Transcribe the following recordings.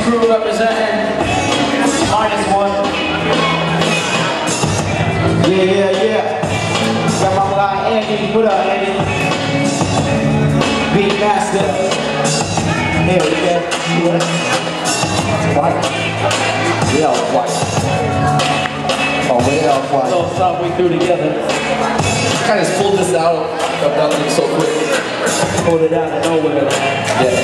crew representing -1. Yeah. Got my guy Andy. What up, Andy? Beat master. Here we go. White. Yeah, white. Oh, way out white. So stuff we threw together. Kind of just pulled this out of nothing so quick. Pulled it out of nowhere. Yeah.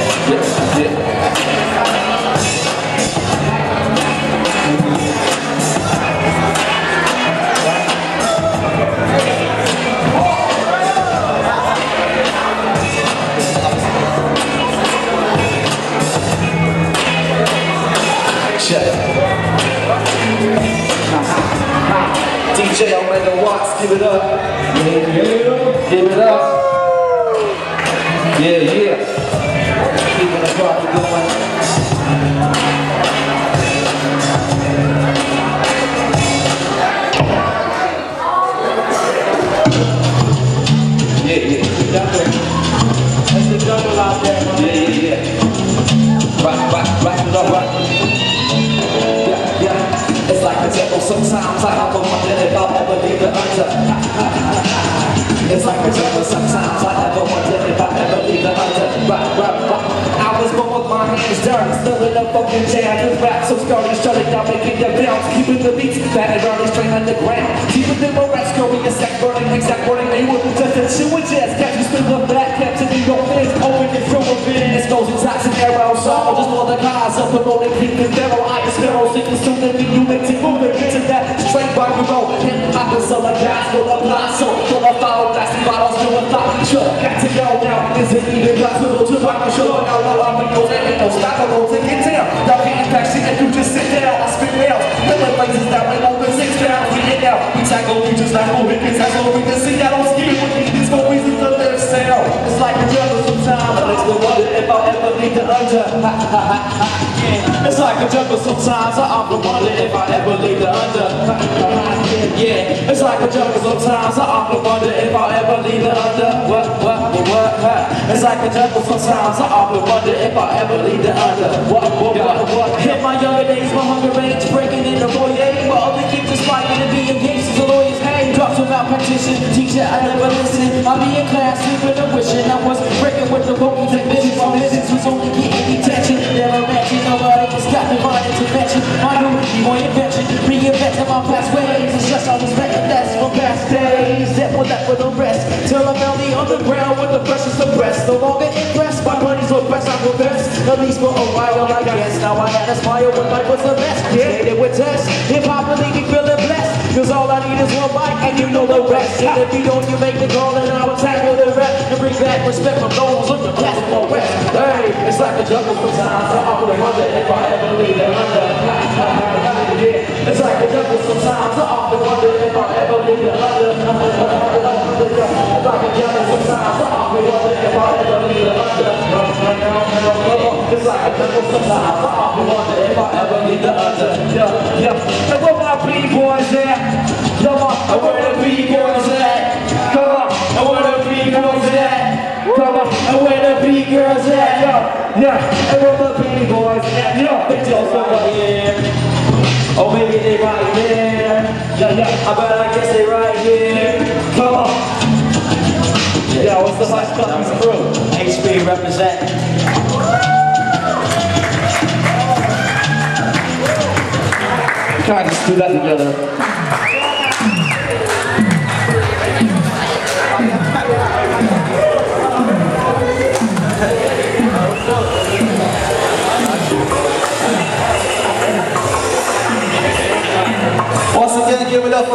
DJ, I'm at the watts, give it up. Give it up. Yeah. Keeping the party going. Yeah. That's the jungle out there, man. Yeah. Rock it up. Yeah. It's like a devil sometimes. I have a wonder if I'll ever leave the under. It's like a devil sometimes. I have a wonder if I'll ever leave the under. Rock. I was born with my hands dirty, still in the fucking jam. This rap so sturdy, shutting down, making the bounce, keeping the beats fat and early, straight underground. Keeping them arrest, growing a sack burning, exact burning. They wouldn't just a shit with jazz. Catch you spin the back, captain in your fins, open it through a bin. It's those exotic arrows, so just for the cause of promoting pink and barrel. I is sparrow, sinking soon to be unity, moving into that straight rock and roll. Hip hop is all like gas, full of blossom, full of foul, blasting bottles, no one thought. Sure, got to go now. Is it even possible to rock my show? Now, I'm in those ain't no stoppable to get down. Y'all can't back shit if you just sit down. I spit rails, killing places that went over 6 pounds. We get out, we tackle, we just like moving, cause that's what we can see. I don't ski with me, these no reasons to live sound. It's like a jungle sometimes, but it's the wonder if I'll ever leave the under. It's like a jungle sometimes, I often wonder if I ever leave the under. Yeah, it's like a jungle sometimes, I often wonder if I'll ever leave the under. What? It's like a jungle sometimes, I often wonder if I ever leave the under. What? In my younger days, my hunger range breaking in the foyer. My other kids are spiking and being gangsters, the lawyers hang. Drops without partition, teacher, I never listen. I'll be in class, sleeping and wishing I was breaking with the bookies and bitches. My business was only getting detention. Never matching, nobody just got divine intervention. My new boy invention, reinventing my past ways. It's just I was betting that's from past days. That was that for the rest. Till I found the underground with the freshest of breasts. No longer impressed by money's or best, I'm the best. At least for a while, I guess. Now I had a smile when life was the best. Created with tests, hip-hop really be feeling blessed. Cause all I need is one bite and you know the rest. And if you don't, you make the call and I will tackle the rest. And bring back respect from those on the platform west. Hey, it's like a jungle sometimes. I often wonder if I ever leave it under. It's like a jungle sometimes. I often wonder if I ever leave it under. It's like a jungle sometimes. I often wonder if I ever leave it under. It's like a jungle sometimes. I often wonder if I ever leave it under. Yeah. And where my B-boys at? Come on, and where the B-girls at? Come on, and where the B-girls at? Come on, and where the B-girls at? Yeah, and where the B-boys at? Yeah, they just over here. Oh, maybe they right there. Yeah, I guess they right here. Come on. Yeah, what's the last Puppies crew? HB representing. Can I just do that together?